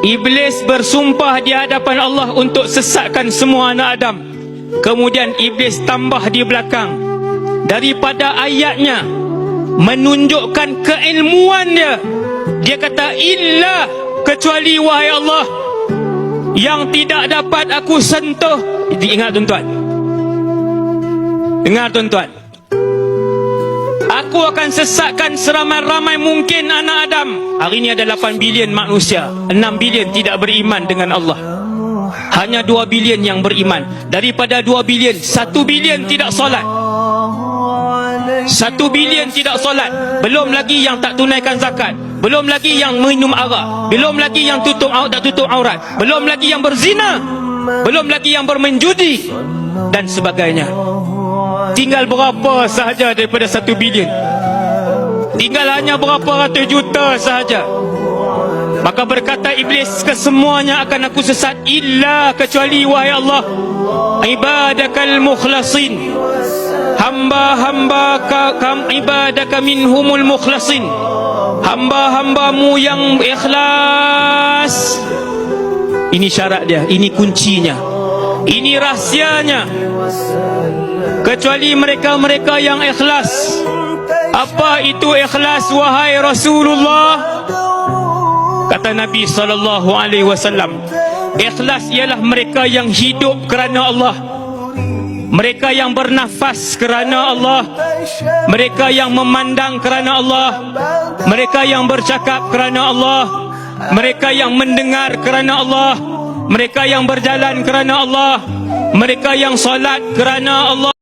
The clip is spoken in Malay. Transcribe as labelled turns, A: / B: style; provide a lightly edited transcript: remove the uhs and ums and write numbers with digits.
A: Iblis bersumpah di hadapan Allah untuk sesatkan semua anak Adam. Kemudian Iblis tambah di belakang daripada ayatnya menunjukkan keilmuan dia. Dia kata, illa, kecuali wahai Allah, yang tidak dapat aku sentuh. Ingat tuan-tuan, dengar tuan-tuan, aku akan sesatkan seramai-ramai mungkin anak Adam. Hari ini ada 8 bilion manusia, 6 bilion tidak beriman dengan Allah. Hanya 2 bilion yang beriman. Daripada 2 bilion, 1 bilion tidak solat. 1 bilion tidak solat. Belum lagi yang tak tunaikan zakat. Belum lagi yang minum arak. Belum lagi yang tak tutup aurat. Belum lagi yang berzina. Belum lagi yang bermain judi dan sebagainya. Tinggal berapa sahaja daripada 1 bilion? Tinggal hanya berapa ratus juta sahaja. Maka berkata Iblis, kesemuanya akan aku sesat, illa, kecuali wahai Allah, ibadakal mukhlasin, hamba-hamba ibadaka minhumul mukhlasin, hamba-hambamu yang ikhlas. Ini syarat dia, ini kuncinya, ini rahsianya. Kecuali mereka-mereka yang ikhlas. Apa itu ikhlas wahai Rasulullah? Kata Nabi SAW, ikhlas ialah mereka yang hidup kerana Allah, mereka yang bernafas kerana Allah, mereka yang memandang kerana Allah, mereka yang bercakap kerana Allah, mereka yang mendengar kerana Allah, mereka yang berjalan kerana Allah, mereka yang solat kerana Allah.